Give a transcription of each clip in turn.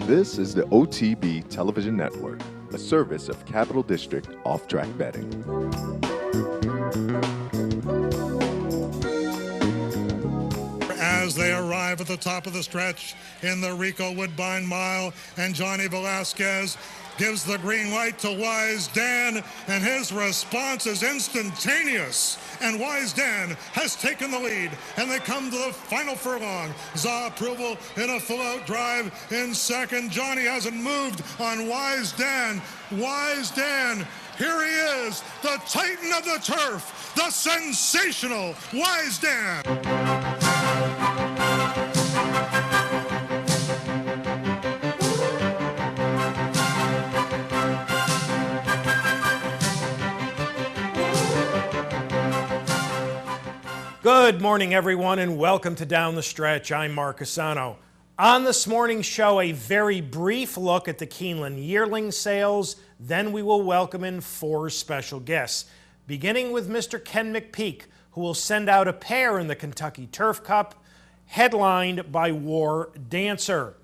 This is the OTB Television Network, a service of Capital District Off-Track Betting. As they arrive at the top of the stretch in the Rico Woodbine Mile, and Johnny Velasquez gives the green light to Wise Dan, and his response is instantaneous. And Wise Dan has taken the lead, and they come to the final furlong. Za Approval in a full-out drive in second. Johnny hasn't moved on Wise Dan. Wise Dan, here he is, the titan of the turf, the sensational Wise Dan. Good morning, everyone, and welcome to Down the Stretch. I'm Mark Asano. On this morning's show, a very brief look at the Keeneland yearling sales. Then we will welcome in four special guests, beginning with Mr. Ken McPeek, who will send out a pair in the Kentucky Turf Cup, headlined by War Dancer.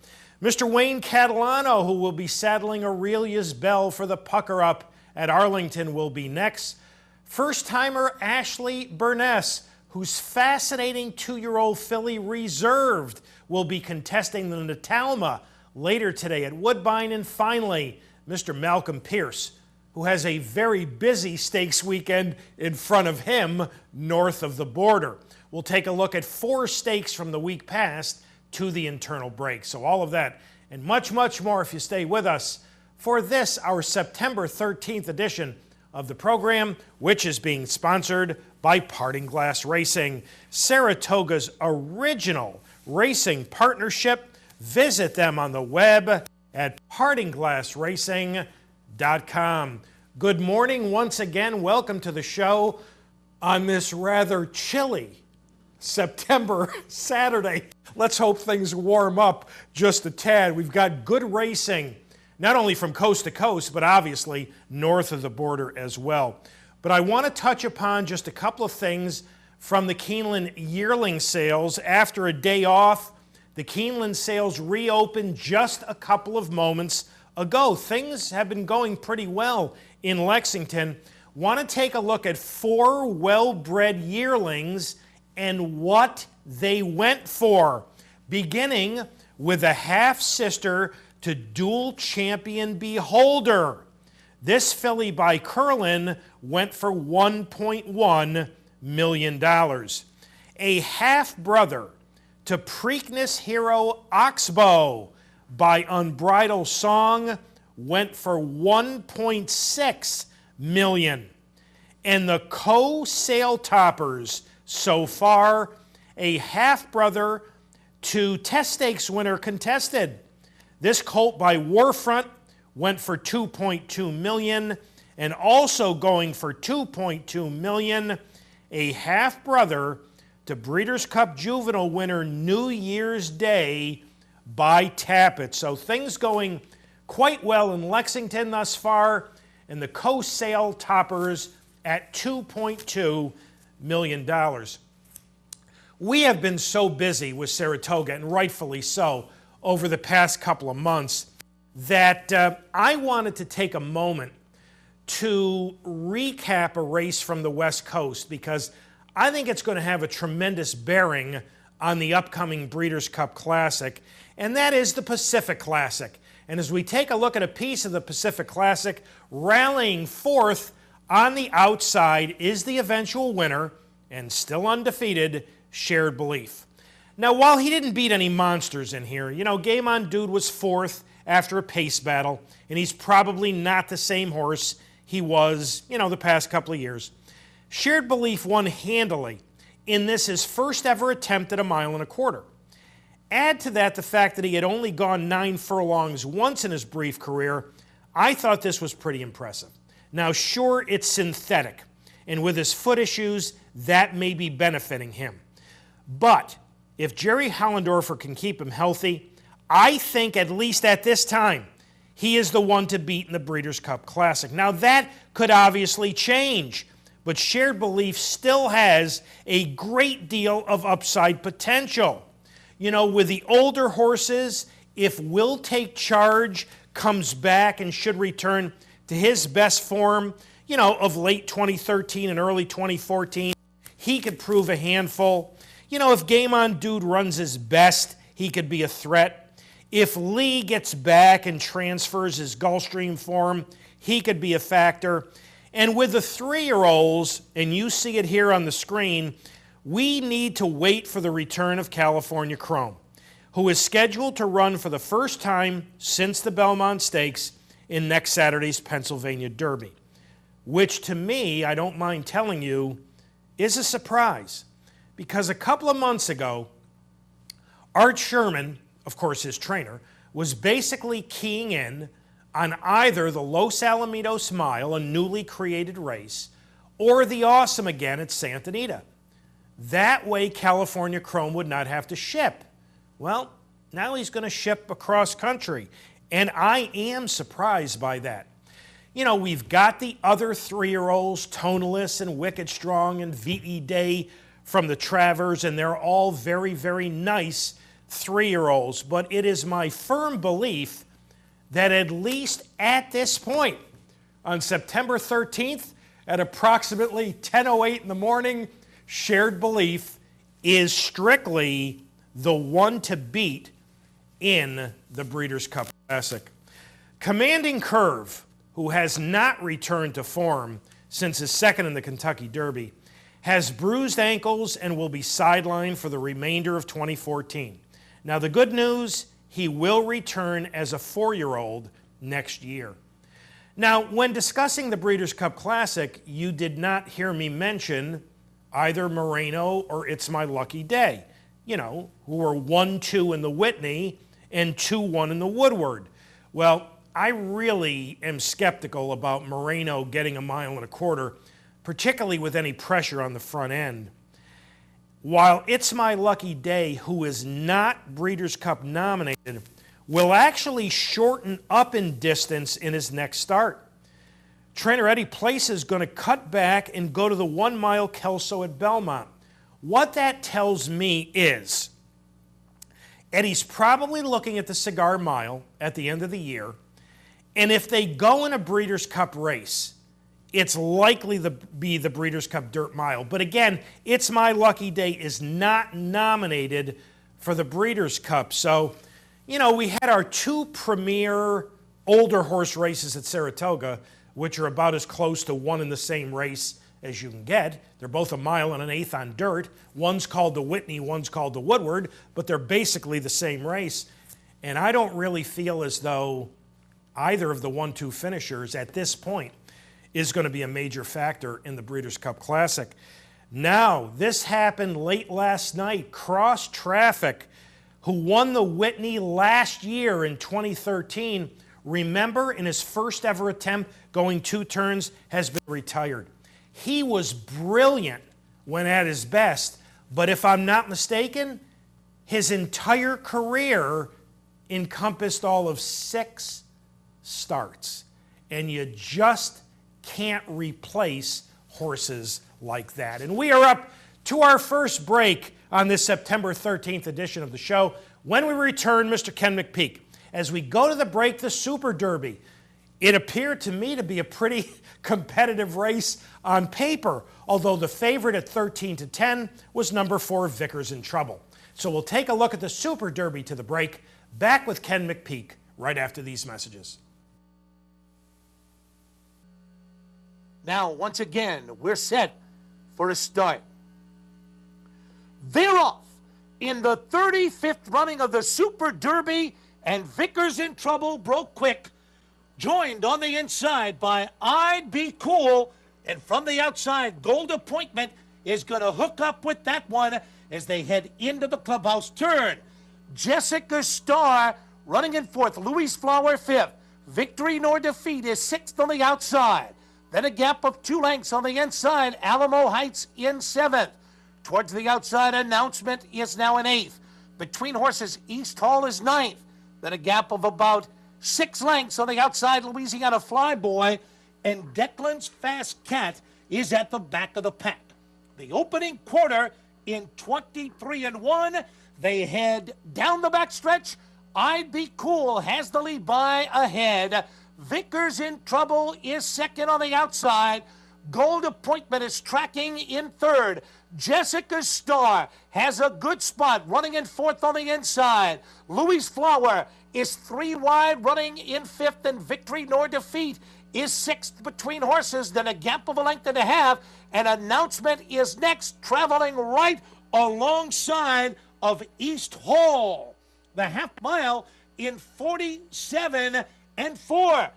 Mr. Wayne Catalano, who will be saddling Aurelia's Bell for the Pucker Up at Arlington, will be next. First-timer Ashlee Brnjas, whose fascinating 2-year-old filly Reserved will be contesting the Natalma later today at Woodbine. And finally, Mr. Malcolm Pierce, who has a very busy stakes weekend in front of him north of the border. We'll take a look at four stakes from the week past to the internal break. So all of that and much, much more if you stay with us for this, our September 13th edition of the program, which is being sponsored by Parting Glass Racing, Saratoga's original racing partnership. Visit them on the web at partingglassracing.com. Good morning once again. Welcome to the show on this rather chilly September Saturday. Let's hope things warm up just a tad. We've got good racing, not only from coast to coast, but obviously north of the border as well. But I want to touch upon just a couple of things from the Keeneland yearling sales. After a day off, the Keeneland sales reopened just a couple of moments ago. Things have been going pretty well in Lexington. Want to take a look at four well-bred yearlings and what they went for, beginning with a half-sister to dual champion Beholder. This filly by Curlin went for $1.1 million. A half-brother to Preakness Hero Oxbow by Unbridled Song went for $1.6 million. And the co-sale toppers so far, a half-brother to Test Stakes winner Contested. This colt by Warfront went for $2.2 million, and also going for $2.2 million, a half-brother to Breeders' Cup Juvenile winner New Year's Day by Tappet. So things going quite well in Lexington thus far, and the co-sale toppers at $2.2 million. We have been so busy with Saratoga, and rightfully so, over the past couple of months, that I wanted to take a moment to recap a race from the West Coast, because I think it's going to have a tremendous bearing on the upcoming Breeders' Cup Classic, and that is the Pacific Classic. And as we take a look at a piece of the Pacific Classic, rallying fourth on the outside is the eventual winner, and still undefeated, Shared Belief. Now, while he didn't beat any monsters in here, Game On Dude was fourth after a pace battle, and he's probably not the same horse he was, the past couple of years. Shared Belief won handily in this, his first ever attempt at 1.25 miles. Add to that the fact that he had only gone 9 furlongs once in his brief career. I thought this was pretty impressive. Now, sure, it's synthetic, and with his foot issues, that may be benefiting him. But if Jerry Hollendorfer can keep him healthy, I think, at least at this time, he is the one to beat in the Breeders' Cup Classic. Now, that could obviously change, but Shared Belief still has a great deal of upside potential. With the older horses if Will Take Charge comes back and should return to his best form, of late 2013 and early 2014, he could prove a handful. If Game On Dude runs his best, he could be a threat. If Lee gets back and transfers his Gulfstream form, he could be a factor. And with the 3-year-olds, and you see it here on the screen, we need to wait for the return of California Chrome, who is scheduled to run for the first time since the Belmont Stakes in next Saturday's Pennsylvania Derby, which to me, I don't mind telling you, is a surprise. Because a couple of months ago, Art Sherman, of course his trainer, was basically keying in on either the Los Alamitos Mile, a newly created race, or the Awesome Again at Santa Anita. That way California Chrome would not have to ship. Well, now he's going to ship across country, and I am surprised by that. We've got the other 3-year-olds, Toneless and Wicked Strong and V.E. Day from the Travers, and they're all very, very nice 3-year-olds. But it is my firm belief that at least at this point, on September 13th, at approximately 10:08 in the morning, Shared Belief is strictly the one to beat in the Breeders' Cup Classic. Commanding Curve, who has not returned to form since his second in the Kentucky Derby, has bruised ankles and will be sidelined for the remainder of 2014. Now, the good news, he will return as a 4-year-old next year. Now, when discussing the Breeders' Cup Classic, you did not hear me mention either Moreno or It's My Lucky Day, who were 1-2 in the Whitney and 2-1 in the Woodward. Well, I really am skeptical about Moreno getting 1.25 miles, particularly with any pressure on the front end. While It's My Lucky Day, who is not Breeders' Cup nominated, will actually shorten up in distance in his next start. Trainer Eddie Place is going to cut back and go to the 1-mile Kelso at Belmont. What that tells me is Eddie's probably looking at the Cigar Mile at the end of the year, and if they go in a Breeders' Cup race, it's likely to be the Breeders' Cup Dirt Mile. But again, It's My Lucky Day is not nominated for the Breeders' Cup. So, we had our 2 premier older horse races at Saratoga, which are about as close to one in the same race as you can get. They're both 1 mile and 1/8 on dirt. One's called the Whitney, one's called the Woodward, but they're basically the same race. And I don't really feel as though either of the 1-2 finishers at this point is going to be a major factor in the Breeders' Cup Classic. Now, this happened late last night. Cross Traffic, who won the Whitney last year in 2013, remember, in his first ever attempt going 2 turns, has been retired. He was brilliant when at his best, but if I'm not mistaken, his entire career encompassed all of 6 starts. And you just can't replace horses like that. And we are up to our first break on this September 13th edition of the show. When we return, Mr. Ken McPeek. As we go to the break, the Super Derby. It appeared to me to be a pretty competitive race on paper, although the favorite at 13-10 was number 4, Vickers in Trouble. So we'll take a look at the Super Derby to the break. Back with Ken McPeek right after these messages. Now, once again, we're set for a start. They're off in the 35th running of the Super Derby, and Vickers in Trouble broke quick, joined on the inside by I'd Be Cool, and from the outside, Gold Appointment is going to hook up with that one as they head into the clubhouse turn. Jessica Starr running in 4th, Louis Flower 5th. Victory Nor Defeat is 6th on the outside. Then a gap of 2 lengths on the inside, Alamo Heights in 7th. Towards the outside, Announcement is now in 8th. Between horses, East Hall is 9th. Then a gap of about 6 lengths on the outside, Louisiana Flyboy. And Declan's Fast Cat is at the back of the pack. The opening quarter in 23-1. They head down the backstretch I'd Be Cool has the lead by a head. Vickers in Trouble is second on the outside. Gold Appointment is tracking in third. Jessica Starr has a good spot, running in fourth on the inside. Louis Flower is 3 wide, running in fifth, and Victory Nor Defeat is sixth between horses, then a gap of a length and a half. An announcement is next, traveling right alongside of East Hall. The half mile in 47 and 4.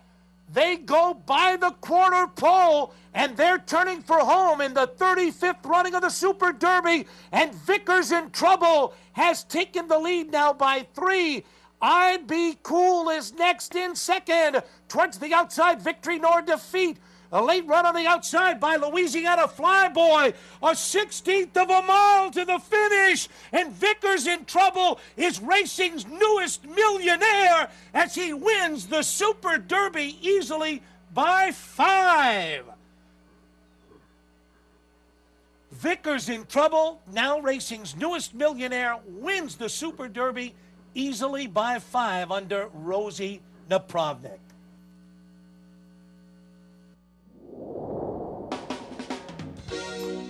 They go by the quarter pole, and they're turning for home in the 35th running of the Super Derby, and Vickers in Trouble has taken the lead now by 3. I'd Be Cool is next in second. Towards the outside, Victory Nor Defeat. A late run on the outside by Louisiana Flyboy. A 16th of a mile to the finish. And Vickers in Trouble is racing's newest millionaire as he wins the Super Derby easily by 5. Vickers in Trouble, now racing's newest millionaire, wins the Super Derby easily by 5 under Rosie Napravnik.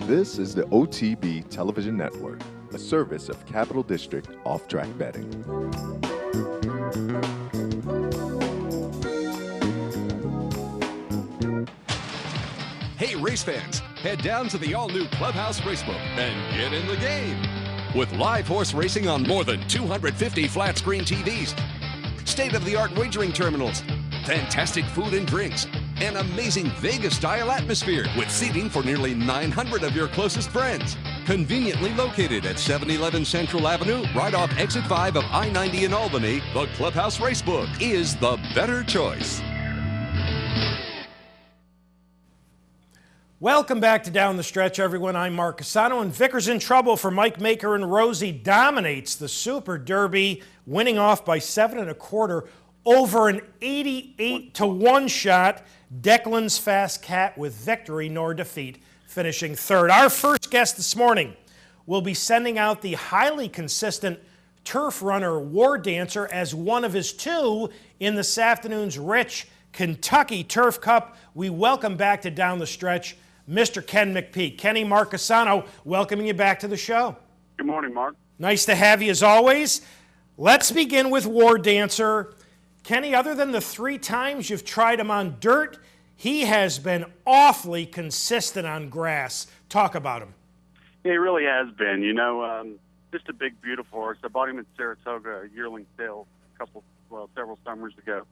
This is the OTB Television Network, a service of Capital District Off-Track Betting. Hey race fans, head down to the all-new Clubhouse Racebook and get in the game. With live horse racing on more than 250 flat-screen TVs, state-of-the-art wagering terminals, fantastic food and drinks, an amazing Vegas-style atmosphere with seating for nearly 900 of your closest friends. Conveniently located at 711 Central Avenue, right off Exit 5 of I-90 in Albany, the Clubhouse Racebook is the better choice. Welcome back to Down the Stretch, everyone. I'm Mark Casano, and Vickers in Trouble for Mike Maker and Rosie dominates the Super Derby, winning off by 7 1/4 over an 88-1 shot. Declan's Fast Cat with Victory Nor Defeat finishing third. Our first guest this morning will be sending out the highly consistent turf runner War Dancer as one of his 2 in this afternoon's rich Kentucky Turf Cup. We welcome back to Down the Stretch Mr. Ken McPeek. Kenny, Mark Casano, welcoming you back to the show. Good morning, Mark. Nice to have you as always. Let's begin with War Dancer. Kenny, other than the 3 times you've tried him on dirt, he has been awfully consistent on grass. Talk about him. Yeah, he really has been. You know, just a big, beautiful horse. I bought him in Saratoga, a yearling sale, several summers ago.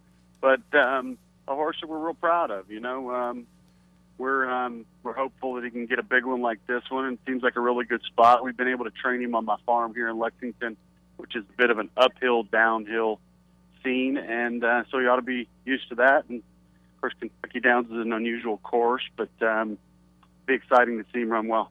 But a horse that we're real proud of. You know, we're hopeful that he can get a big one like this one. And it seems like a really good spot. We've been able to train him on my farm here in Lexington, which is a bit of an uphill, downhill scene, and so he ought to be used to that. And of course, Kentucky Downs is an unusual course, but be exciting to see him run well.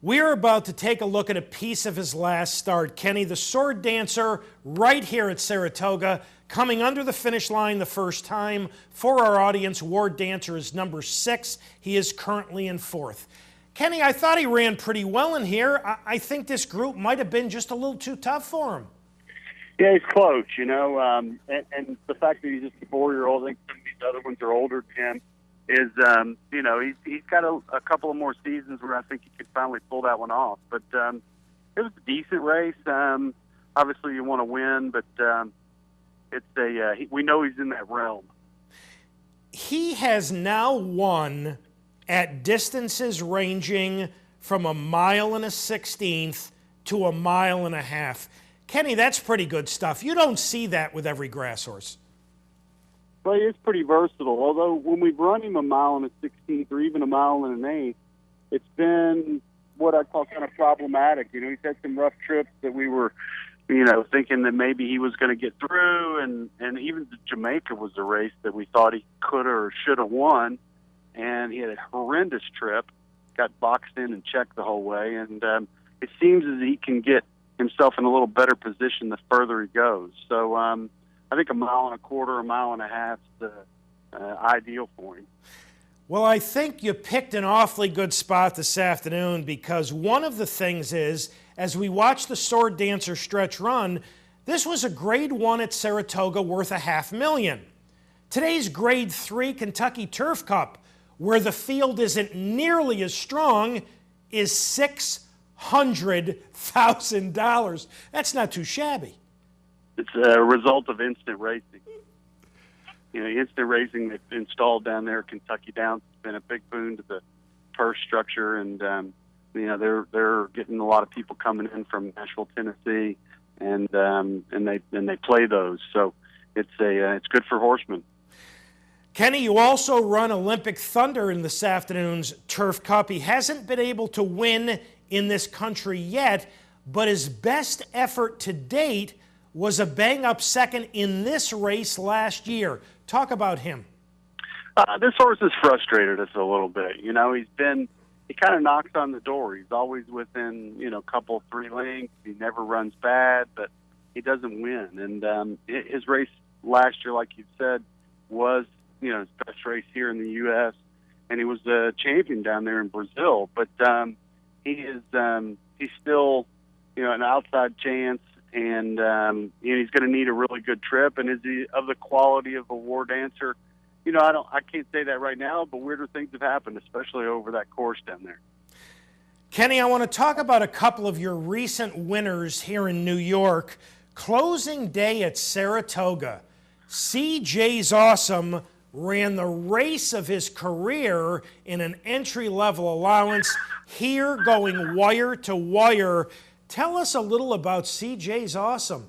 We're about to take a look at a piece of his last start. Kenny, the Sword Dancer, right here at Saratoga, coming under the finish line the first time. For our audience, War Dancer is number 6. He is currently in 4th. Kenny, I thought he ran pretty well in here. I think this group might have been just a little too tough for him. Yeah, he's close, you know, and the fact that he's just a 4-year-old, I think some of these other ones are older than him, is, you know, he's got a couple of more seasons where I think he could finally pull that one off. But it was a decent race. Obviously, you want to win, but we know he's in that realm. He has now won at distances ranging from 1 1/16 to 1.5 miles. Kenny, that's pretty good stuff. You don't see that with every grass horse. Well, he is pretty versatile, although when we've run him 1 1/16 or even 1 1/8, it's been what I call kind of problematic. You know, he's had some rough trips that we were, you know, thinking that maybe he was going to get through, and even Jamaica was a race that we thought he could or should have won, and he had a horrendous trip, got boxed in and checked the whole way, and it seems as he can get himself in a little better position the further he goes. So I think 1.25 miles, 1.5 miles is ideal for him. Well, I think you picked an awfully good spot this afternoon, because one of the things is, as we watch the Sword Dancer stretch run, This was a grade 1 at Saratoga worth $500,000. Today's grade 3 Kentucky Turf Cup, where the field isn't nearly as strong, is $600,000. That's not too shabby. It's a result of instant racing. You know, instant racing they've installed down there at Kentucky Downs has been a big boon to the purse structure, and you know, they're getting a lot of people coming in from Nashville, Tennessee, and they play those. So it's good for horsemen. Kenny, you also run Olympic Thunder in this afternoon's Turf Cup. He hasn't been able to win in this country yet, but his best effort to date was a bang-up second in this race last year. Talk about him. This horse has frustrated us a little bit. You know, he kind of knocks on the door. He's always within, you know, a couple, 3 lengths. He never runs bad, but he doesn't win. And his race last year, like you said, was, you know, his best race here in the U.S., and he was a champion down there in Brazil. But he's still, you know, an outside chance, and you know, he's going to need a really good trip. And is he of the quality of a War Dancer? You know, I can't say that right now, but weirder things have happened, especially over that course down there. Kenny, I want to talk about a couple of your recent winners here in New York. Closing day at Saratoga, CJ's Awesome ran the race of his career in an entry-level allowance, here going wire to wire. Tell us a little about CJ's Awesome.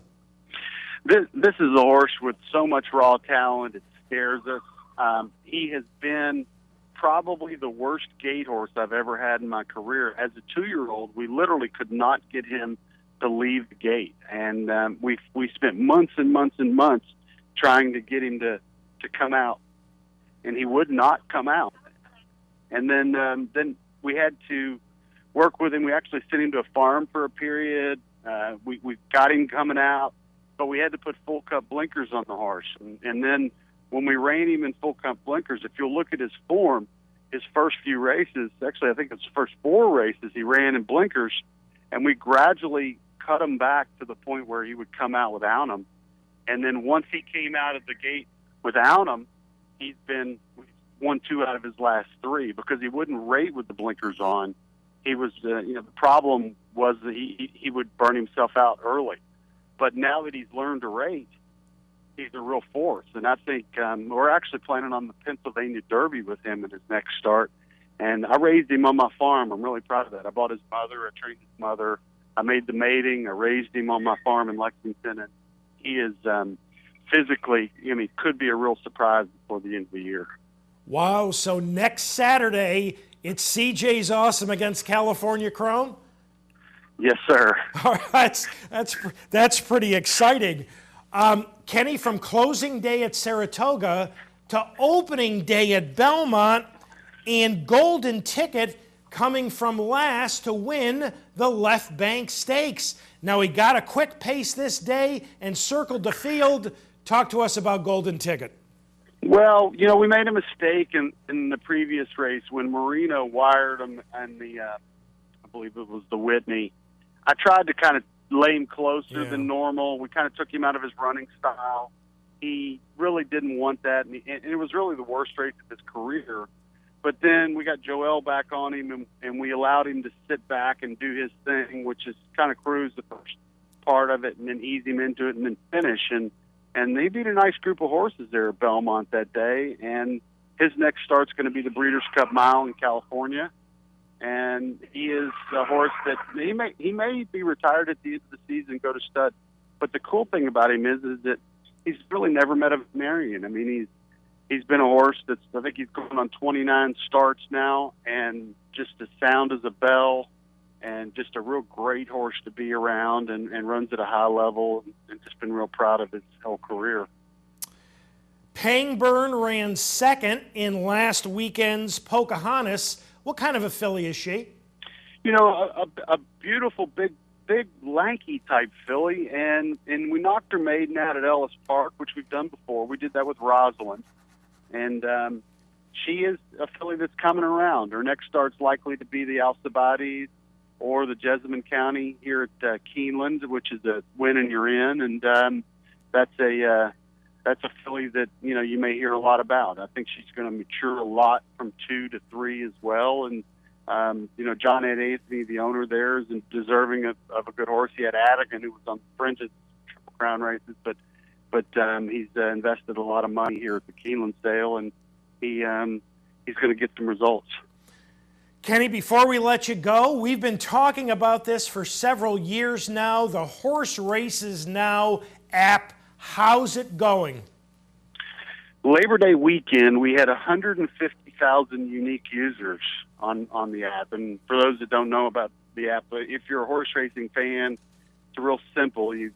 This is a horse with so much raw talent, it scares us. He has been probably the worst gate horse I've ever had in my career. As a 2-year-old, we literally could not get him to leave the gate, and we spent months and months and months trying to get him to come out, and he would not come out. And then we had to work with him. We actually sent him to a farm for a period. We got him coming out, but we had to put full cup blinkers on the horse, and then when we ran him in full cup blinkers, if you'll look at his form, his first few races, actually I think it's the first 4 races he ran in blinkers, and we gradually cut him back to the point where he would come out without them. And then once he came out of the gate without them, he's won 2 out of his last 3 because he wouldn't rate with the blinkers on. He was, you know, the problem was that he would burn himself out early. But now that he's learned to rate, he's a real force, and I think we're actually planning on the Pennsylvania Derby with him in his next start. And I raised him on my farm. I'm really proud of that. I bought his mother, I trained his mother, I made the mating, I raised him on my farm in Lexington, and he is physically, I mean, could be a real surprise before the end of the year. Wow, so next Saturday, it's CJ's Awesome against California Chrome? Yes, sir. All right, that's pretty exciting. Kenny, from closing day at Saratoga to opening day at Belmont, and Golden Ticket coming from last to win the Left Bank Stakes. Now, he got a quick pace this day and circled the field. Talk to us about Golden Ticket. Well, you know, we made a mistake in the previous race when Marino wired him and I believe it was the Whitney. I tried to kind of lay him closer than normal. We kind of took him out of his running style. He really didn't want that, and it was really the worst race of his career. But then we got Joel back on him, and we allowed him to sit back and do his thing, which is kind of cruise the first part of it and then ease him into it and then finish. And they beat a nice group of horses there at Belmont that day, and his next start's going to be the Breeders' Cup Mile in California. And he is a horse that he may be retired at the end of the season and go to stud. But the cool thing about him is that he's really never met a veterinarian. I mean, he's been a horse that's, I think he's going on 29 starts now, and just as sound as a bell, and just a real great horse to be around, and runs at a high level, and just been real proud of his whole career. Pangburn ran second in last weekend's Pocahontas. What kind of a filly is she? You know, a beautiful, big, lanky type filly, and we knocked her maiden out at Ellis Park, which we've done before. We did that with Rosalind, and she is a filly that's coming around. Her next start's likely to be the Alcibiades, or the Jessamine County here at Keeneland, which is a win and you're in, and that's a filly that you may hear a lot about. I think she's going to mature a lot from 2 to 3 as well, and John Ed Anthony, the owner there, is deserving of a good horse. He had Adigan, who was on Brnjas Triple Crown races, but he's invested a lot of money here at the Keeneland sale, and he's going to get some results. Kenny, before we let you go, we've been talking about this for several years now, the Horse Races Now app. How's it going? Labor Day weekend, we had 150,000 unique users on the app. And for those that don't know about the app, if you're a horse racing fan, it's real simple. You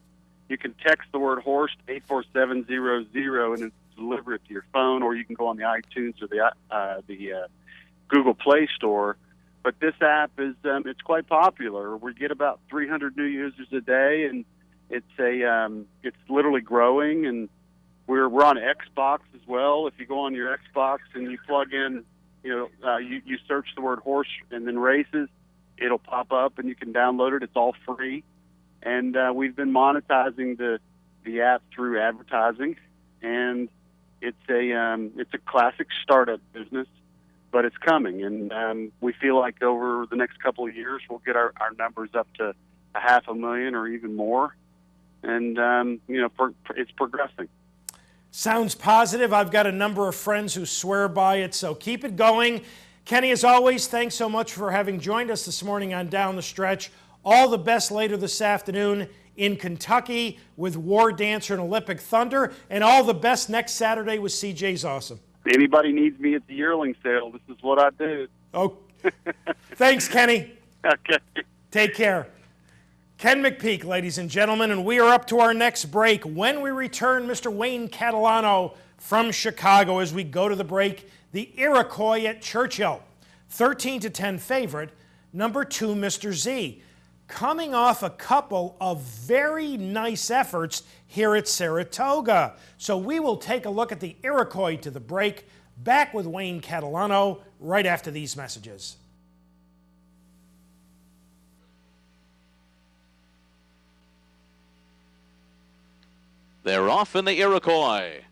can text the word horse to 84700 and it's delivered to your phone, or you can go on the iTunes or the Google Play Store. But this app is it's quite popular. We get about 300 new users a day, and it's literally growing. And we're on Xbox as well. If you go on your Xbox and you plug in, you search the word horse and then races, it'll pop up and you can download it. It's all free, and we've been monetizing the app through advertising, and it's a classic startup business, but it's coming, and we feel like over the next couple of years we'll get our numbers up to 500,000 or even more, and it's progressing. Sounds positive. I've got a number of friends who swear by it, so keep it going. Kenny, as always, thanks so much for having joined us this morning on Down the Stretch. All the best later this afternoon in Kentucky with War Dancer and Olympic Thunder, and all the best next Saturday with CJ's Awesome. Anybody needs me at the yearling sale, this is what I do. Oh, thanks, Kenny. Okay. Take care. Ken McPeek, ladies and gentlemen, and we are up to our next break. When we return, Mr. Wayne Catalano from Chicago. As we go to the break, the Iroquois at Churchill. 13-10 favorite, number 2, Mr. Z. Coming off a couple of very nice efforts here at Saratoga. So we will take a look at the Iroquois to the break. Back with Wayne Catalano right after these messages. They're off in the Iroquois.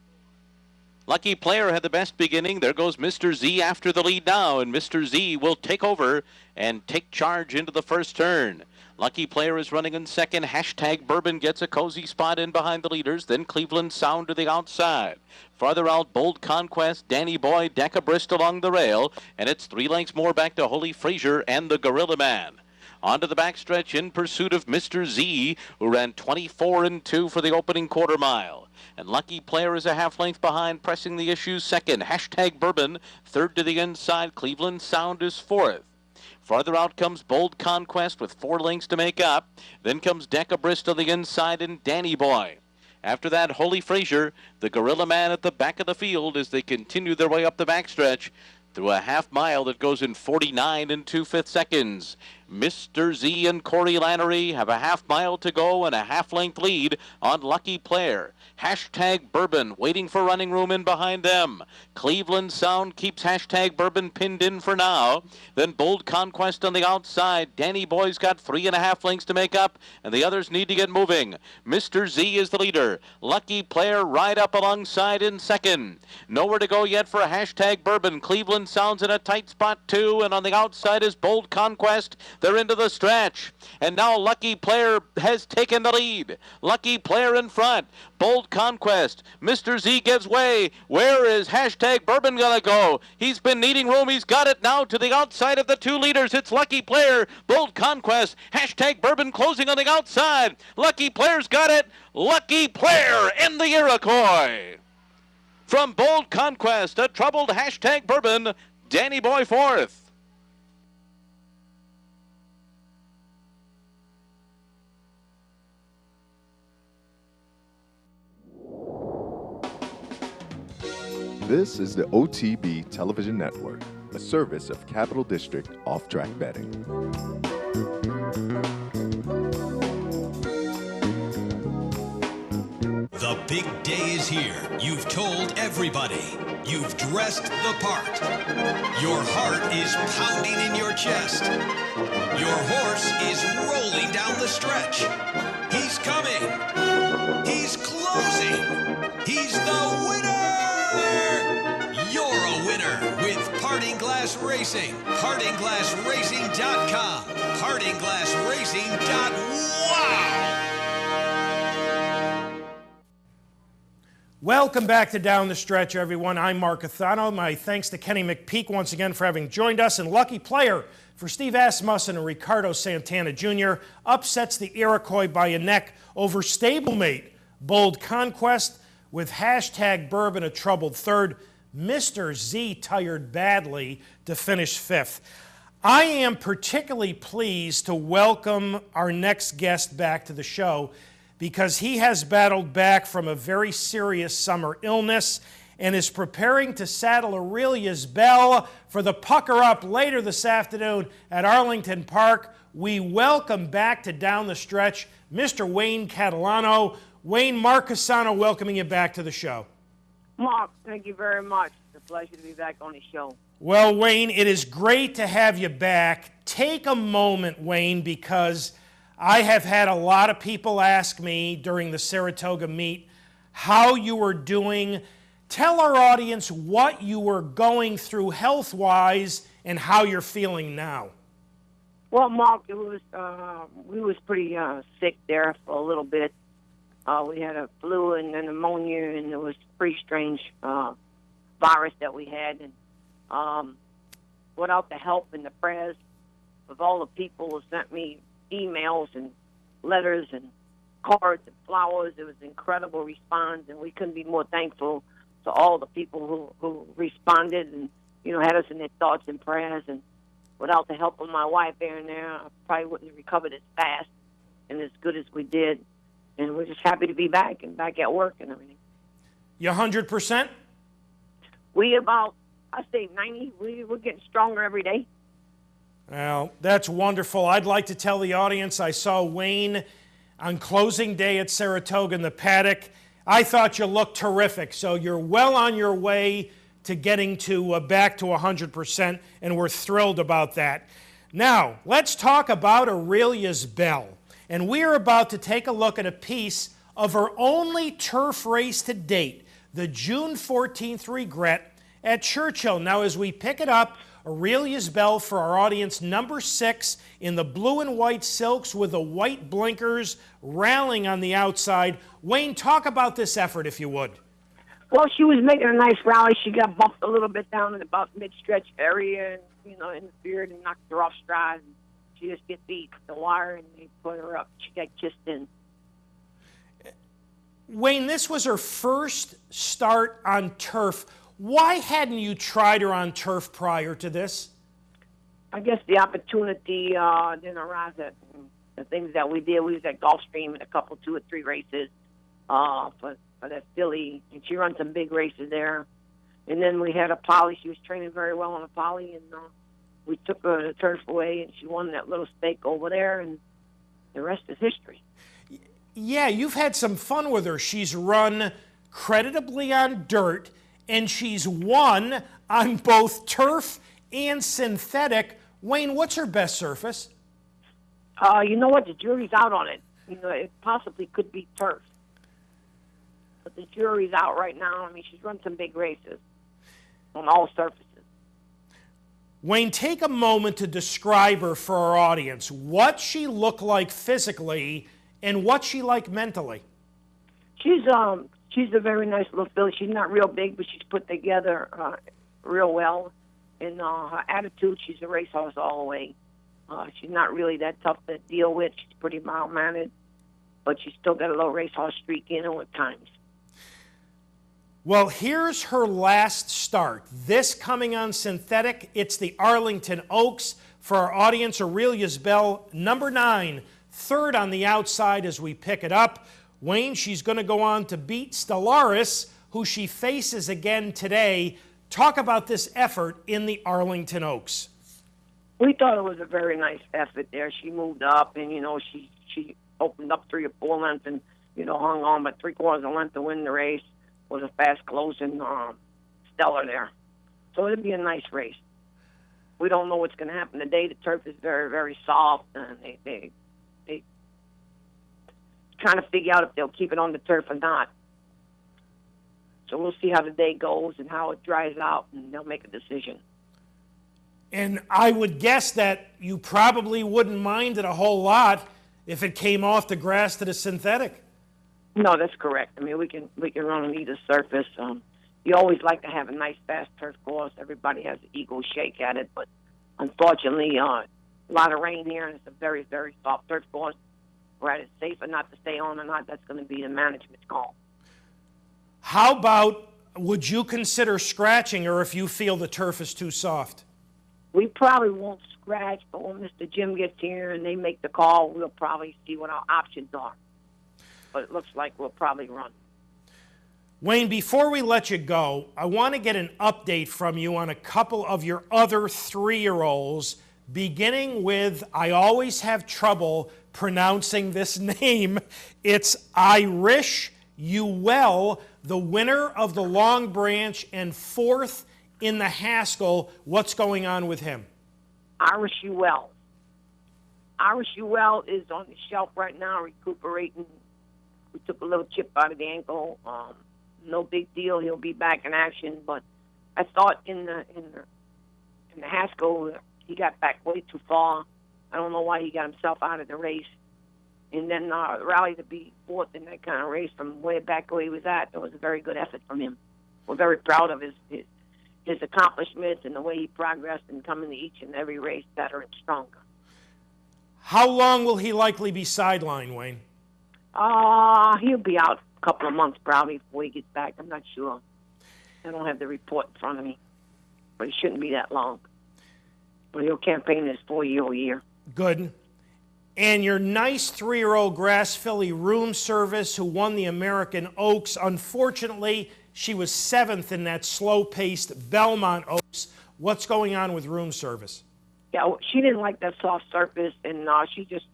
Lucky Player had the best beginning. There goes Mr. Z after the lead now, and Mr. Z will take over and take charge into the first turn. Lucky Player is running in second. Hashtag Bourbon gets a cozy spot in behind the leaders. Then Cleveland Sound to the outside. Farther out, Bold Conquest, Danny Boy, Decca Brist along the rail. And it's 3 lengths more back to Holy Frazier and the Gorilla Man. Onto the backstretch in pursuit of Mr. Z, who ran 24-2 for the opening quarter mile. And Lucky Player is a half length behind, pressing the issues second. Hashtag Bourbon, third to the inside. Cleveland Sound is fourth. Farther out comes Bold Conquest with 4 lengths to make up. Then comes Decca Brist on the inside and Danny Boy. After that, Holy Frazier, the Gorilla Man at the back of the field as they continue their way up the backstretch through a half mile that goes in 49 2/5 seconds. Mr. Z and Corey Lannery have a half mile to go and a half-length lead on Lucky Player. Hashtag Bourbon waiting for running room in behind them. Cleveland Sound keeps Hashtag Bourbon pinned in for now. Then Bold Conquest on the outside. Danny Boy's got 3.5 lengths to make up, and the others need to get moving. Mr. Z is the leader. Lucky Player right up alongside in second. Nowhere to go yet for a Hashtag Bourbon. Cleveland Sound's in a tight spot too, and on the outside is Bold Conquest. They're into the stretch, and now Lucky Player has taken the lead. Lucky Player in front. Bold Conquest. Mr. Z gives way. Where is Hashtag Bourbon gonna go? He's been needing room. He's got it now to the outside of the 2 leaders. It's Lucky Player, Bold Conquest, Hashtag Bourbon closing on the outside. Lucky Player's got it. Lucky Player in the Iroquois. From Bold Conquest, a troubled Hashtag Bourbon, Danny Boy fourth. This is the OTB Television Network, a service of Capital District Off-Track Betting. The big day is here. You've told everybody. You've dressed the part. Your heart is pounding in your chest. Your horse is rolling down the stretch. He's coming. He's closing. He's the winner! You're a winner with Parting Glass Racing. PartingGlassRacing.com. PartingGlassRacing.wow! Welcome back to Down the Stretch, everyone. I'm Mark Catalano. My thanks to Kenny McPeek once again for having joined us. And lucky player for Steve Asmussen and Ricardo Santana Jr. upsets the Iroquois by a neck over stablemate Bold Conquest with hashtag Bourbon a troubled third. Mr. Z tired badly to finish fifth. I am particularly pleased to welcome our next guest back to the show because he has battled back from a very serious summer illness and is preparing to saddle Aurelia's Bell for the Pucker Up later this afternoon at Arlington Park. We welcome back to Down the Stretch Mr. Wayne Catalano. Wayne, Mark Casano welcoming you back to the show. Mark, thank you very much. It's a pleasure to be back on the show. Well, Wayne, it is great to have you back. Take a moment, Wayne, because I have had a lot of people ask me during the Saratoga meet how you were doing. Tell our audience what you were going through health-wise and how you're feeling now. Well, Mark, it was we was pretty sick there for a little bit. We had a flu and then pneumonia, and it was a pretty strange virus that we had. And without the help and the prayers of all the people who sent me emails and letters and cards and flowers, it was an incredible response, and we couldn't be more thankful to all the people who responded and, you know, had us in their thoughts and prayers. And without the help of my wife there and there, I probably wouldn't have recovered as fast and as good as we did. And we're just happy to be back and back at work and everything. You 100%? We about, I say 90. We're getting stronger every day. Well, that's wonderful. I'd like to tell the audience I saw Wayne on closing day at Saratoga in the paddock. I thought you looked terrific. So you're well on your way to getting to back to 100%, and we're thrilled about that. Now, let's talk about Aurelia's Bell. And we're about to take a look at a piece of her only turf race to date, the June 14th Regret at Churchill. Now, as we pick it up, Aurelia's Bell for our audience, number 6 in the blue and white silks with the white blinkers railing on the outside. Wayne, talk about this effort, if you would. Well, she was making a nice rally. She got bumped a little bit down in about mid-stretch area, and, you know, interfered and knocked her off stride. And she just get beat the wire, and they put her up. She got kissed in. Wayne, this was her first start on turf. Why hadn't you tried her on turf prior to this? I guess the opportunity didn't arise. The things that we did, we was at Gulfstream in a couple, 2 or 3 races for that filly, and she runs some big races there. And then we had a Polly. She was training very well on a Polly, and we took her to turf away, and she won that little stake over there, and the rest is history. Yeah, you've had some fun with her. She's run creditably on dirt, and she's won on both turf and synthetic. Wayne, what's her best surface? You know what? The jury's out on it. You know, it possibly could be turf. But the jury's out right now. I mean, she's run some big races on all surfaces. Wayne, take a moment to describe her for our audience. What she looked like physically and what she like mentally. She's a very nice little filly. She's not real big, but she's put together real well. In her attitude, she's a racehorse all the way. She's not really that tough to deal with. She's pretty mild-mannered, but she's still got a little racehorse streak in her at times. Well, here's her last start. This coming on synthetic, it's the Arlington Oaks. For our audience, Aurelia's Bell, number 9, third on the outside as we pick it up. Wayne, she's going to go on to beat Stellaris, who she faces again today. Talk about this effort in the Arlington Oaks. We thought it was a very nice effort there. She moved up, and, you know, she opened up 3 or 4 lengths and, you know, hung on but 3/4 of a length to win the race. Was a fast closing Stellar there. So it'd be a nice race. we don't know what's going to happen today. The turf is very, very soft, and they trying to figure out if they'll keep it on the turf or not. So we'll see how the day goes and how it dries out, and they'll make a decision. And I would guess that you probably wouldn't mind it a whole lot if it came off the grass to the synthetic. No, that's correct. I mean, we can run on either surface. You always like to have a nice, fast turf course. Everybody has an ego shake at it, but unfortunately, a lot of rain here, and it's a very, very soft turf course. Whether it's safe or not to stay on or not, that's going to be the management's call. How about, would you consider scratching, or if you feel the turf is too soft? We probably won't scratch, but when Mr. Jim gets here and they make the call, we'll probably see what our options are. But it looks like we'll probably run. Wayne, before we let you go, I want to get an update from you on a couple of your other 3-year-olds, beginning with, I always have trouble pronouncing this name. It's Irish Ewell, the winner of the Long Branch and 4th in the Haskell. What's going on with him? Irish Ewell. Irish Ewell is on the shelf right now recuperating. We took a little chip out of the ankle. No big deal. He'll be back in action. But I thought in the Haskell, he got back way too far. I don't know why he got himself out of the race. And then rally to be 4th in that kind of race from way back where he was at. It was a very good effort from him. We're very proud of his accomplishments and the way he progressed and coming to each and every race better and stronger. How long will he likely be sidelined, Wayne? He'll be out a couple of months probably before he gets back. I'm not sure. I don't have the report in front of me, but it shouldn't be that long. But he'll campaign his 4-year-old year. Good. And your nice 3-year-old grass filly Room Service, who won the American Oaks, unfortunately, she was 7th in that slow-paced Belmont Oaks. What's going on with Room Service? Yeah, she didn't like that soft surface, and she's just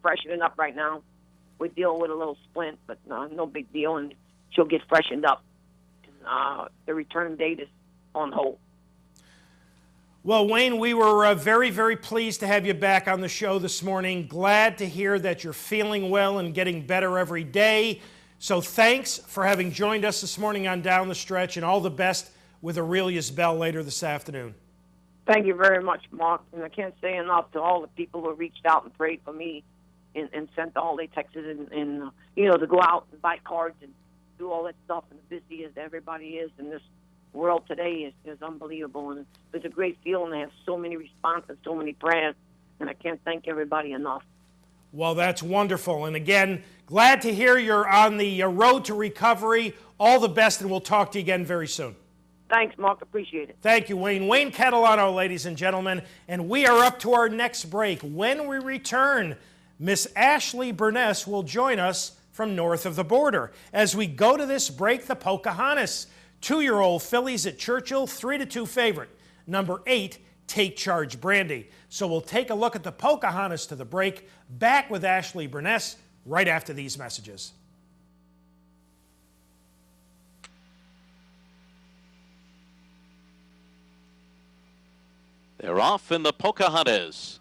freshening up right now. We're dealing with a little splint, but no big deal, and she'll get freshened up. And, the return date is on hold. Well, Wayne, we were very, very pleased to have you back on the show this morning. Glad to hear that you're feeling well and getting better every day. So thanks for having joined us this morning on Down the Stretch, and all the best with Aurelius Bell later this afternoon. Thank you very much, Mark. And I can't say enough to all the people who reached out and prayed for me and sent all their texts and to go out and buy cards and do all that stuff. And as busy as everybody is in this world today is unbelievable. And it's a great feeling to have so many responses, so many prayers. And I can't thank everybody enough. Well, that's wonderful. And again, glad to hear you're on the road to recovery. All the best, and we'll talk to you again very soon. Thanks, Mark. Appreciate it. Thank you, Wayne. Wayne Catalano, ladies and gentlemen. And we are up to our next break. When we return, Miss Ashlee Brnjas will join us from north of the border. As we go to this break, the Pocahontas. 2-year-old fillies at Churchill, 3-2 favorite. Number 8, Take Charge Brandy. So we'll take a look at the Pocahontas to the break. Back with Ashlee Brnjas right after these messages. They're off in the Pocahontas.